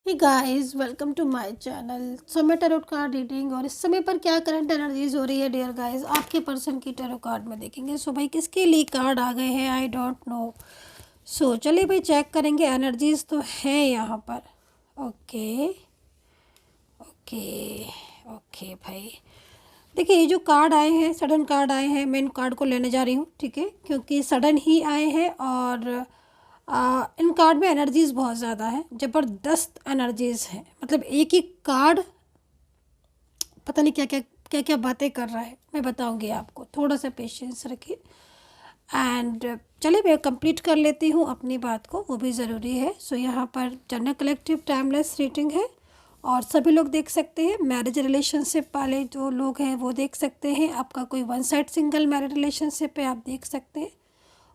Hey guys, welcome to my channel. समय tarot card reading. और इस समय पर क्या करंट एनर्जीज हो रही है डियर गाइस, आपके पर्सन की टैरो कार्ड में देखेंगे। सो भाई किसके लिए कार्ड आ गए हैं, आई डोंट नो। सो चलिए भाई चेक करेंगे। एनर्जीज तो है यहाँ पर। ओके ओके ओके भाई, देखिए ये जो कार्ड आए हैं, सडन कार्ड आए हैं, मैं इन कार्ड को लेने जा रही हूँ, ठीक है, क्योंकि सडन ही आए हैं। और इन कार्ड में एनर्जीज बहुत ज़्यादा है, ज़बरदस्त एनर्जीज हैं। मतलब एक ही कार्ड पता नहीं क्या क्या क्या क्या बातें कर रहा है, मैं बताऊंगी आपको। थोड़ा सा पेशेंस रखिए। एंड चलिए मैं कंप्लीट कर लेती हूँ अपनी बात को, वो भी ज़रूरी है। सो यहाँ पर जनरल कलेक्टिव टाइमलेस रीडिंग है और सभी लोग देख सकते हैं। मैरिज रिलेशनशिप वाले जो लोग हैं वो देख सकते हैं। आपका कोई one side single marriage relationship है, आप देख सकते हैं।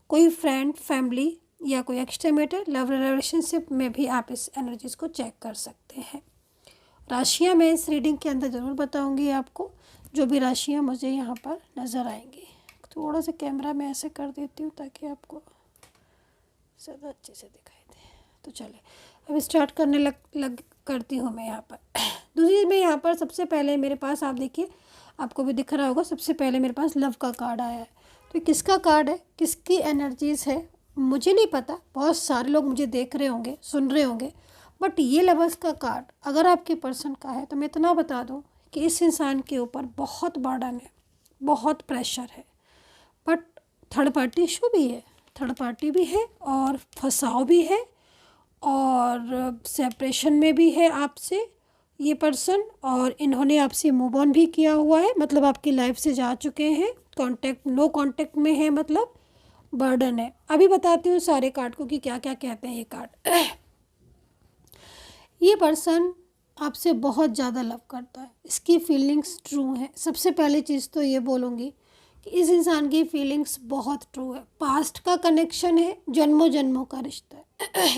कोई फ्रेंड, फैमिली या कोई एक्सट्रीमेटर लव रिलेशनशिप में भी आप इस एनर्जीज को चेक कर सकते हैं। राशियाँ मैं इस रीडिंग के अंदर ज़रूर बताऊंगी आपको, जो भी राशियाँ मुझे यहाँ पर नज़र आएंगी। थोड़ा सा कैमरा में ऐसे कर देती हूँ ताकि आपको ज़्यादा अच्छे से दिखाई दे। तो चले अब स्टार्ट करने लग करती हूँ मैं यहाँ पर। दूसरी में यहाँ पर सबसे पहले मेरे पास, आप देखिए आपको भी दिख रहा होगा, सबसे पहले मेरे पास लव का कार्ड आया है। तो किसका कार्ड है, किसकी एनर्जीज है, मुझे नहीं पता। बहुत सारे लोग मुझे देख रहे होंगे, सुन रहे होंगे, बट ये लवर्स का कार्ड अगर आपके पर्सन का है तो मैं इतना बता दूँ कि इस इंसान के ऊपर बहुत बर्डन है, बहुत प्रेशर है। बट थर्ड पार्टी इशू भी है, थर्ड पार्टी भी है और फंसाव भी है और सेपरेशन में भी है आपसे ये पर्सन। और इन्होंने आपसे मूव ऑन भी किया हुआ है, मतलब आपकी लाइफ से जा चुके हैं, कांटेक्ट नो कांटेक्ट में है, मतलब बर्डन है। अभी बताती हूँ सारे कार्ड को कि क्या क्या कहते हैं ये कार्ड। ये पर्सन आपसे बहुत ज़्यादा लव करता है, इसकी फीलिंग्स ट्रू हैं। सबसे पहली चीज़ तो ये बोलूँगी कि इस इंसान की फीलिंग्स बहुत ट्रू है। पास्ट का कनेक्शन है, जन्मों जन्मों का रिश्ता है।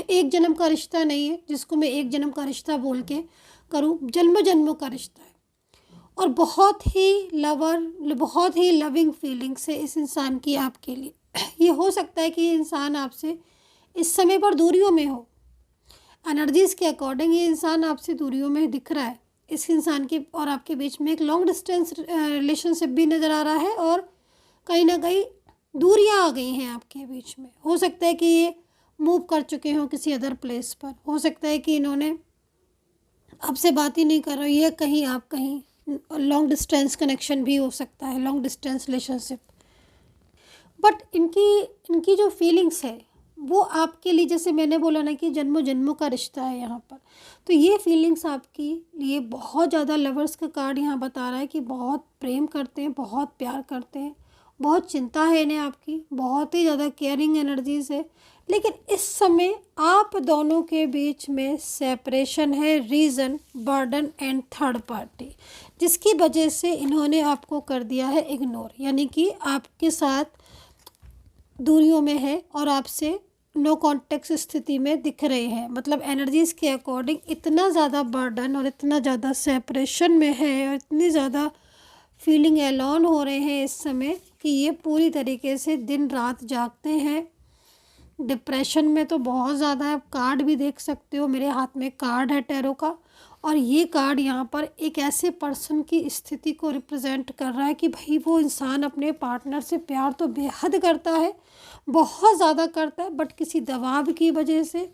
एक जन्म का रिश्ता नहीं है जिसको मैं एक जन्म का रिश्ता बोल के करूँ, जन्मों जन्मों का रिश्ता है। और बहुत ही लविंग फीलिंग्स है इस इंसान की आपके लिए। ये हो सकता है कि ये इंसान आपसे इस समय पर दूरियों में हो। एनर्जीज़ के अकॉर्डिंग ये इंसान आपसे दूरियों में दिख रहा है। इस इंसान के और आपके बीच में एक लॉन्ग डिस्टेंस रिलेशनशिप भी नज़र आ रहा है और कहीं ना कहीं दूरियां आ गई हैं आपके बीच में। हो सकता है कि ये मूव कर चुके हों किसी अदर प्लेस पर, हो सकता है कि इन्होंने आपसे बात ही नहीं कर रहे, ये कहीं आप कहीं। लॉन्ग डिस्टेंस कनेक्शन भी हो सकता है, लॉन्ग डिस्टेंस रिलेशनशिप। बट इनकी इनकी जो फीलिंग्स है वो आपके लिए, जैसे मैंने बोला ना कि जन्मों जन्मों का रिश्ता है यहाँ पर, तो ये फीलिंग्स आपकी लिए बहुत ज़्यादा। लवर्स का कार्ड यहाँ बता रहा है कि बहुत प्रेम करते हैं, बहुत प्यार करते हैं, बहुत चिंता है इन्हें आपकी, बहुत ही ज़्यादा केयरिंग एनर्जीज है। लेकिन इस समय आप दोनों के बीच में सेपरेशन है, reason burden and third party, जिसकी वजह से इन्होंने आपको कर दिया है इग्नोर। यानी कि आपके साथ दूरियों में है और आपसे नो कॉन्टेक्ट स्थिति में दिख रहे हैं। मतलब एनर्जीज़ के अकॉर्डिंग इतना ज़्यादा बर्डन और इतना ज़्यादा सेपरेशन में है और इतनी ज़्यादा फीलिंग एलोन हो रहे हैं इस समय कि ये पूरी तरीके से दिन रात जागते हैं। डिप्रेशन में तो बहुत ज़्यादा है। आप कार्ड भी देख सकते हो, मेरे हाथ में कार्ड है टैरो का, और ये कार्ड यहाँ पर एक ऐसे पर्सन की स्थिति को रिप्रेजेंट कर रहा है कि भाई वो इंसान अपने पार्टनर से प्यार तो बेहद करता है, बहुत ज़्यादा करता है, बट किसी दबाव की वजह से,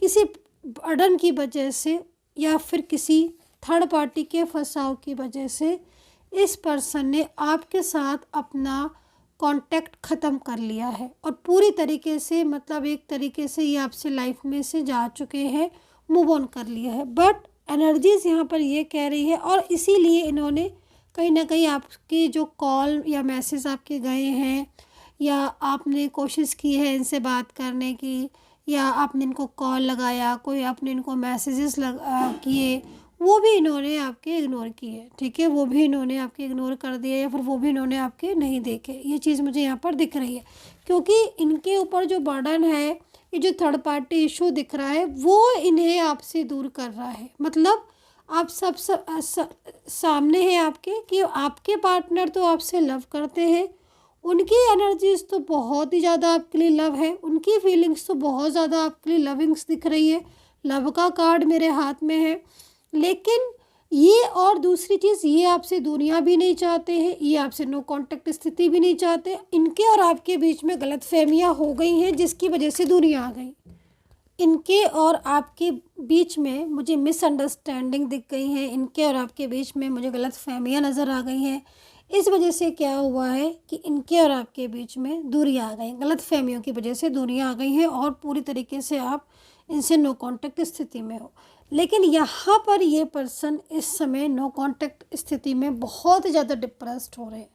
किसी बर्डन की वजह से, या फिर किसी थर्ड पार्टी के फंसाव की वजह से इस पर्सन ने आपके साथ अपना कांटेक्ट ख़त्म कर लिया है और पूरी तरीके से, मतलब एक तरीके से ये आपसे लाइफ में से जा चुके हैं, मूव ऑन कर लिया है। बट एनर्जीज़ यहाँ पर ये कह रही है, और इसीलिए इन्होंने कहीं ना कहीं आपकी जो कॉल या मैसेज आपके गए हैं, या आपने कोशिश की है इनसे बात करने की, या आपने इनको कॉल लगाया, कोई आपने इनको मैसेजेस किए, वो भी इन्होंने आपके इग्नोर किए। ठीक है, वो भी इन्होंने आपके इग्नोर कर दिए, या फिर वो भी इन्होंने आपके नहीं देखे। ये चीज़ मुझे यहाँ पर दिख रही है, क्योंकि इनके ऊपर जो बर्डन है, ये जो थर्ड पार्टी इशू दिख रहा है, वो इन्हें आपसे दूर कर रहा है। मतलब आप सामने हैं आपके कि आपके पार्टनर तो आपसे लव करते हैं, उनकी एनर्जीज तो बहुत ही ज़्यादा आपके लिए लव है, उनकी फीलिंग्स तो बहुत ज़्यादा आपके लिए लविंग्स दिख रही है, लव का कार्ड मेरे हाथ में है। लेकिन ये और दूसरी चीज़, ये आपसे दूरियां भी नहीं चाहते हैं, ये आपसे नो कांटेक्ट स्थिति भी नहीं चाहते। इनके और आपके बीच में गलतफहमियां हो गई हैं जिसकी वजह से दूरियां आ गई। इनके और आपके बीच में मुझे मिसअंडरस्टैंडिंग दिख गई है, इनके और आपके बीच में मुझे गलतफहमियां नज़र आ गई हैं। इस वजह से क्या हुआ है कि इनके और आपके बीच में दूरियां आ गई, गलतफहमियों की वजह से दूरियां आ गई हैं और पूरी तरीके से आप इनसे नो कांटेक्ट स्थिति में हो। लेकिन यहाँ पर ये पर्सन इस समय नो कांटेक्ट स्थिति में बहुत ज़्यादा डिप्रेस्ड हो रहे हैं।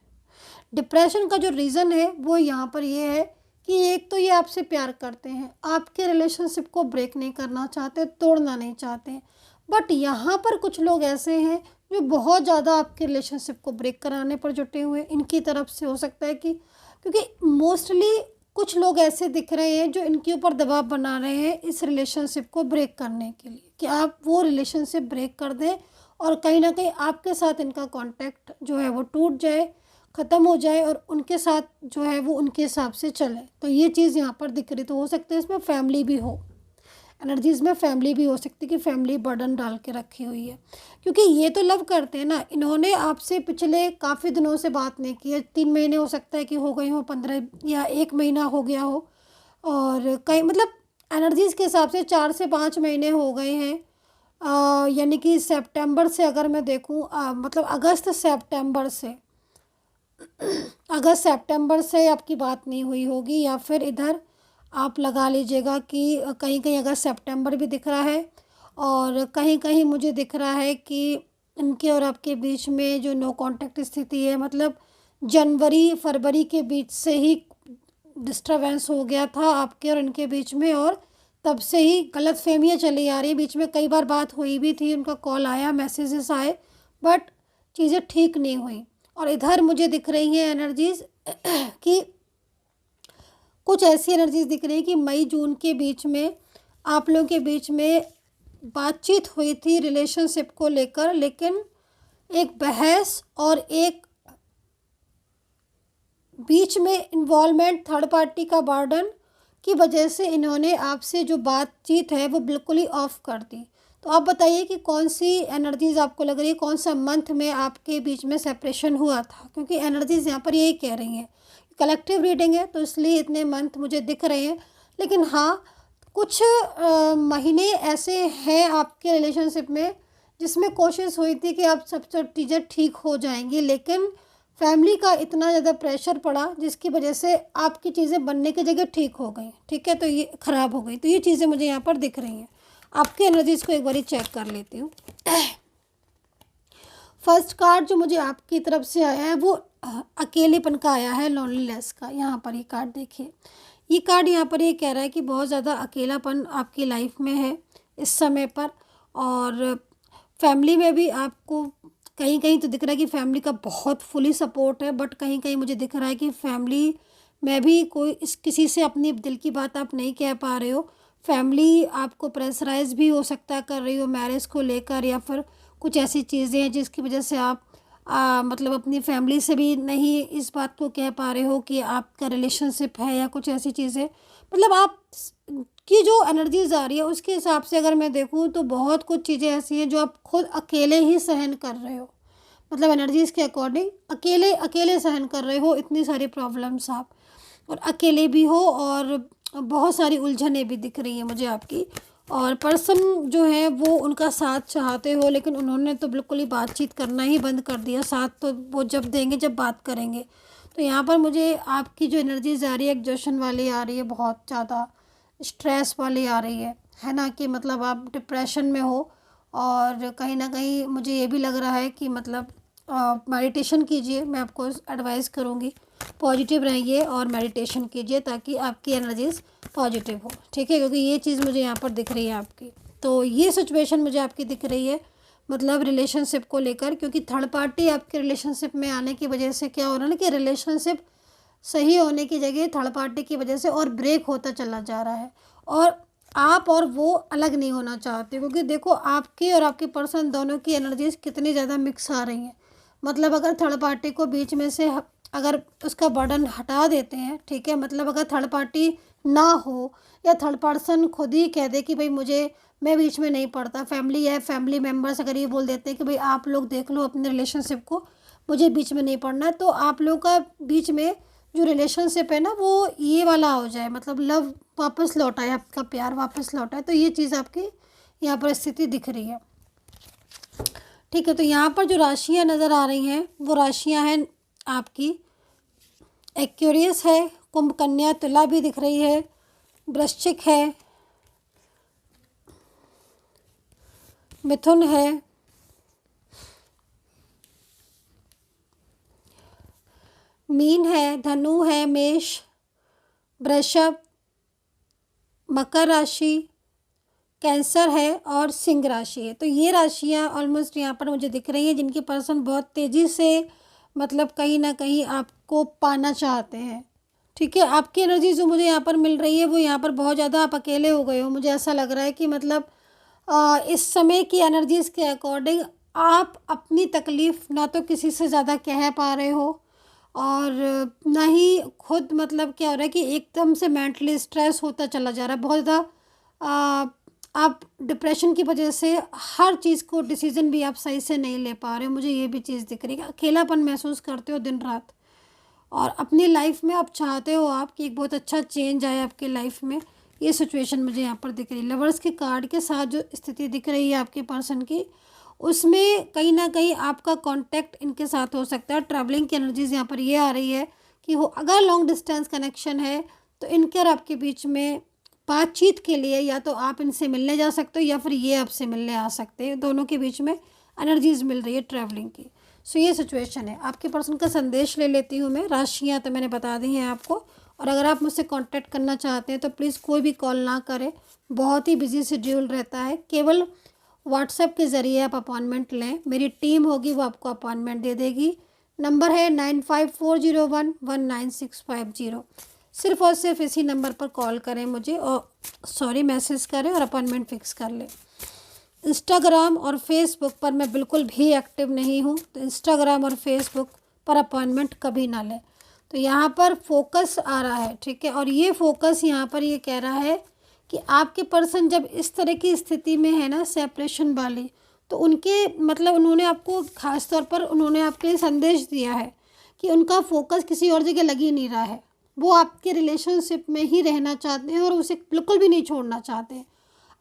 डिप्रेशन का जो रीज़न है वो यहाँ पर ये है कि एक तो ये आपसे प्यार करते हैं, आपके रिलेशनशिप को ब्रेक नहीं करना चाहते, तोड़ना नहीं चाहते, बट यहाँ पर कुछ लोग ऐसे हैं जो बहुत ज़्यादा आपके रिलेशनशिप को ब्रेक कराने पर जुटे हुए हैं। इनकी तरफ से हो सकता है कि, क्योंकि मोस्टली कुछ लोग ऐसे दिख रहे हैं जो इनके ऊपर दबाव बना रहे हैं इस रिलेशनशिप को ब्रेक करने के लिए कि आप वो रिलेशनशिप ब्रेक कर दें और कहीं ना कहीं आपके साथ इनका कांटेक्ट जो है वो टूट जाए, ख़त्म हो जाए और उनके साथ जो है वो उनके हिसाब से चले। तो ये चीज़ यहाँ पर दिख रही। तो हो सकता है इसमें फैमिली भी हो, एनर्जीज़ में फैमिली भी हो सकती है कि फैमिली बर्डन डाल के रखी हुई है, क्योंकि ये तो लव करते हैं ना। इन्होंने आपसे पिछले काफ़ी दिनों से बात नहीं की है, 3 महीने हो सकता है कि हो गए हो, 15 या 1 महीना हो गया हो, और कई मतलब एनर्जीज़ के हिसाब से 4 से 5 महीने हो गए हैं। यानी कि सितंबर से अगर मैं देखूँ, मतलब अगस्त सितंबर से आपकी बात नहीं हुई होगी, या फिर इधर आप लगा लीजिएगा कि कहीं कहीं अगस्त सितंबर भी दिख रहा है, और कहीं कहीं मुझे दिख रहा है कि इनके और आपके बीच में जो नो कांटेक्ट स्थिति है, मतलब जनवरी फरवरी के बीच से ही डिस्टर्बेंस हो गया था आपके और इनके बीच में, और तब से ही गलतफहमियां चली आ रही। बीच में कई बार बात हुई भी थी, उनका कॉल आया, मैसेजेस आए, बट चीज़ें ठीक नहीं हुई। और इधर मुझे दिख रही हैं एनर्जीज़ कि कुछ ऐसी एनर्जीज़ दिख रही है कि मई जून के बीच में आप लोगों के बीच में बातचीत हुई थी रिलेशनशिप को लेकर, लेकिन एक बहस और एक बीच में इन्वॉल्वमेंट, थर्ड पार्टी का बर्डन की वजह से इन्होंने आपसे जो बातचीत है वो बिल्कुल ही ऑफ कर दी। तो आप बताइए कि कौन सी एनर्जीज़ आपको लग रही है, कौन सा मंथ में आपके बीच में सेपरेशन हुआ था, क्योंकि एनर्जीज़ यहाँ पर यही कह रही हैं। कलेक्टिव रीडिंग है तो इसलिए इतने मंथ मुझे दिख रहे हैं, लेकिन हाँ कुछ महीने ऐसे हैं आपके रिलेशनशिप में जिसमें कोशिश हुई थी कि आप सब चीज़ें ठीक हो जाएंगी, लेकिन फैमिली का इतना ज़्यादा प्रेशर पड़ा जिसकी वजह से आपकी चीज़ें बनने की जगह ठीक हो गई, ठीक है, तो ये ख़राब हो गई। तो ये चीज़ें मुझे यहाँ पर दिख रही हैं। आपकी एनर्जीज़ को एक बार चेक कर लेती हूँ। फर्स्ट कार्ड जो मुझे आपकी तरफ से आया है वो अकेलेपन का आया है, लोनलीनेस का। यहाँ पर ये कार्ड देखिए, ये कार्ड यहाँ पर ये कह रहा है कि बहुत ज़्यादा अकेलापन आपकी लाइफ में है इस समय पर, और फैमिली में भी आपको कहीं कहीं तो दिख रहा है कि फैमिली का बहुत फुली सपोर्ट है, बट कहीं कहीं मुझे दिख रहा है कि फैमिली में भी किसी से अपनी दिल की बात आप नहीं कह पा रहे हो। फैमिली आपको प्रेशराइज भी हो सकता है कर रही हो मैरिज को लेकर, या फिर कुछ ऐसी चीज़ें हैं जिसकी वजह से आप मतलब अपनी फैमिली से भी नहीं इस बात को कह पा रहे हो कि आपका रिलेशनशिप है, या कुछ ऐसी चीज़ें। मतलब आप की जो एनर्जीज आ रही है उसके हिसाब से अगर मैं देखूँ तो बहुत कुछ चीज़ें ऐसी हैं जो आप खुद अकेले ही सहन कर रहे हो, मतलब एनर्जीज़ के अकॉर्डिंग अकेले अकेले सहन कर रहे हो इतनी सारी प्रॉब्लम्स आप, और अकेले भी हो, और बहुत सारी उलझनें भी दिख रही हैं मुझे आपकी। और पर्सन जो है वो उनका साथ चाहते हो, लेकिन उन्होंने तो बिल्कुल ही बातचीत करना ही बंद कर दिया। साथ तो वो जब देंगे जब बात करेंगे। तो यहाँ पर मुझे आपकी जो एनर्जीज आ रही है एग्जॉशन वाली आ रही है, बहुत ज़्यादा स्ट्रेस वाली आ रही है ना, कि मतलब आप डिप्रेशन में हो, और कहीं ना कहीं मुझे ये भी लग रहा है कि मतलब मेडिटेशन कीजिए। मैं आपको एडवाइस करूँगी पॉजिटिव रहिए और मेडिटेशन कीजिए ताकि आपकी एनर्जीज़ पॉजिटिव हो, ठीक है, क्योंकि ये चीज़ मुझे यहाँ पर दिख रही है आपकी। तो ये सिचुएशन मुझे आपकी दिख रही है मतलब रिलेशनशिप को लेकर, क्योंकि थर्ड पार्टी आपके रिलेशनशिप में आने की वजह से क्या हो रहा है ना कि रिलेशनशिप सही होने की जगह थर्ड पार्टी की वजह से और ब्रेक होता चला जा रहा है, और आप और वो अलग नहीं होना चाहते, क्योंकि देखो आपके और आपके पर्सन दोनों की एनर्जीज कितनी ज़्यादा मिक्स आ रही हैं। मतलब अगर थर्ड पार्टी को बीच में से अगर उसका बर्डन हटा देते हैं, ठीक है, मतलब अगर थर्ड पार्टी ना हो या थर्ड पर्सन खुद ही कह दे कि भाई मैं बीच में नहीं पड़ता, फैमिली है, फैमिली मेम्बर्स अगर ये बोल देते हैं कि भाई आप लोग देख लो अपने रिलेशनशिप को, मुझे बीच में नहीं पड़ना है, तो आप लोगों का बीच में जो रिलेशनशिप है ना वो ये वाला हो जाए, मतलब लव वापस लौट आए, आपका प्यार वापस लौट आए। तो ये चीज़ आपकी यहाँ पर स्थिति दिख रही है, ठीक है। तो यहाँ पर जो राशियाँ नज़र आ रही हैं वो राशियाँ हैं आपकी एक्वेरियस है, कुंभ, कन्या, तुला भी दिख रही है, वृश्चिक है, मिथुन है, मीन है, धनु है, मेष, वृषभ, मकर राशि, कैंसर है और सिंह राशि है। तो ये राशियाँ ऑलमोस्ट यहाँ पर मुझे दिख रही हैं जिनके पर्सन बहुत तेज़ी से मतलब कहीं ना कहीं आपको पाना चाहते हैं, ठीक है। आपकी एनर्जी जो मुझे यहाँ पर मिल रही है वो यहाँ पर बहुत ज़्यादा आप अकेले हो गए हो, मुझे ऐसा लग रहा है कि मतलब इस समय की एनर्जीज़ के अकॉर्डिंग आप अपनी तकलीफ़ ना तो किसी से ज़्यादा कह पा रहे हो और ना ही खुद, मतलब क्या हो रहा है कि एकदम से मेंटली स्ट्रेस होता चला जा रहा है बहुत ज़्यादा। आप डिप्रेशन की वजह से हर चीज़ को डिसीज़न भी आप सही से नहीं ले पा रहे हो, मुझे ये भी चीज़ दिख रही है। अकेलापन महसूस करते हो दिन रात और अपनी लाइफ में आप चाहते हो आप कि एक बहुत अच्छा चेंज आए आपकी लाइफ में, ये सिचुएशन मुझे यहाँ पर दिख रही है। लवर्स के कार्ड के साथ जो स्थिति दिख रही है आपके पर्सन की, उसमें कहीं ना कहीं आपका कांटेक्ट इनके साथ हो सकता है। ट्रैवलिंग की एनर्जीज यहाँ पर ये आ रही है कि हो अगर लॉन्ग डिस्टेंस कनेक्शन है तो इनके और आपके बीच में बातचीत के लिए या तो आप इनसे मिलने जा सकते हो या फिर ये आपसे मिलने आ सकते हैं, दोनों के बीच में एनर्जीज मिल रही है ट्रैवलिंग की। सो ये सिचुएशन है। आपके पर्सन का संदेश ले लेती हूँ मैं, राशियाँ तो मैंने बता दी हैं आपको, और अगर आप मुझसे कांटेक्ट करना चाहते हैं तो प्लीज़ कोई भी कॉल ना करें, बहुत ही बिजी शेड्यूल रहता है। केवल व्हाट्सएप के ज़रिए आप अपॉइंटमेंट लें, मेरी टीम होगी वो आपको अपॉइंटमेंट दे देगी। नंबर है 9540119650। सिर्फ़ और सिर्फ इसी नंबर पर कॉल करें मुझे और मैसेज करें और अपॉइंटमेंट फ़िक्स कर लें। इंस्टाग्राम और फेसबुक पर मैं बिल्कुल भी एक्टिव नहीं हूँ, तो इंस्टाग्राम और फेसबुक पर अपॉइंटमेंट कभी ना लें। तो यहाँ पर फोकस आ रहा है, ठीक है, और ये फोकस यहाँ पर ये कह रहा है कि आपके पर्सन जब इस तरह की स्थिति में है ना सेपरेशन वाली, तो उनके मतलब उन्होंने आपको ख़ास तौर पर उन्होंने आपके लिए संदेश दिया है कि उनका फोकस किसी और जगह लग ही नहीं रहा है, वो आपके रिलेशनशिप में ही रहना चाहते हैं और उसे बिल्कुल भी नहीं छोड़ना चाहते हैं।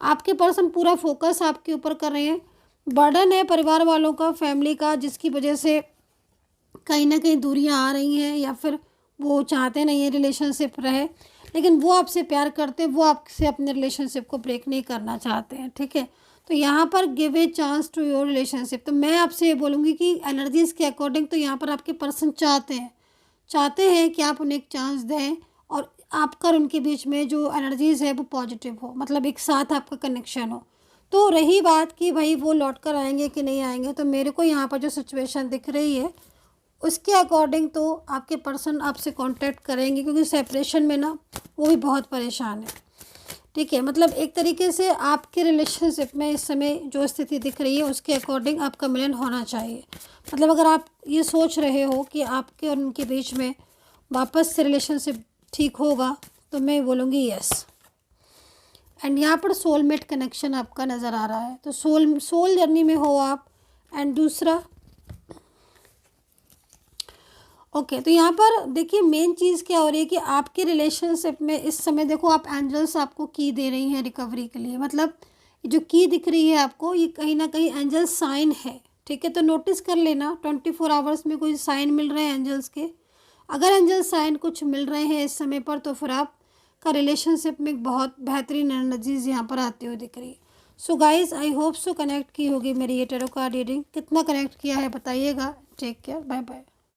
आपके पर्सन पूरा फोकस आपके ऊपर कर रहे हैं। बर्डन है परिवार वालों का, फैमिली का, जिसकी वजह से कहीं ना कहीं दूरियां आ रही हैं या फिर वो चाहते नहीं है रिलेशनशिप रहे, लेकिन वो आपसे प्यार करते हैं, वो आपसे अपने रिलेशनशिप को ब्रेक नहीं करना चाहते हैं, ठीक है। तो यहाँ पर give a chance to your relationship. तो मैं आपसे ये बोलूँगी कि एनर्जीज़ के अकॉर्डिंग तो यहाँ पर आपके पर्सन चाहते हैं कि आप उन्हें एक चांस दें और आपका और उनके बीच में जो एनर्जीज़ है वो पॉजिटिव हो, मतलब एक साथ आपका कनेक्शन हो। तो रही बात कि भाई वो लौट कर आएंगे कि नहीं आएंगे, तो मेरे को यहाँ पर जो सिचुएशन दिख रही है उसके अकॉर्डिंग तो आपके पर्सन आपसे कांटेक्ट करेंगे, क्योंकि सेपरेशन में ना वो भी बहुत परेशान है, ठीक है। मतलब एक तरीके से आपके रिलेशनशिप में इस समय जो स्थिति दिख रही है उसके अकॉर्डिंग आपका मिलन होना चाहिए। मतलब अगर आप ये सोच रहे हो कि आपके और उनके बीच में वापस से रिलेशनशिप ठीक होगा तो मैं बोलूँगी यस। एंड यहाँ पर सोलमेट कनेक्शन आपका नज़र आ रहा है, तो सोल जर्नी में हो आप। एंड दूसरा ओके तो यहाँ पर देखिए मेन चीज़ क्या हो रही है कि आपके रिलेशनशिप में इस समय देखो आप एंजल्स आपको की दे रही हैं रिकवरी के लिए। मतलब जो की दिख रही है आपको ये कहीं ना कहीं एंजल साइन है, ठीक है। तो नोटिस कर लेना 24 आवर्स में कोई साइन मिल रहे हैं एंजल्स के। अगर एंजल साइन कुछ मिल रहे हैं इस समय पर तो फिर आपका रिलेशनशिप में बहुत बेहतरीन एनर्जीज यहाँ पर आती हुई दिख रही है। So guys I hope so connect की होगी मेरी ये टैरो कार्ड रीडिंग। कितना कनेक्ट किया है बताइएगा। Take care, bye bye.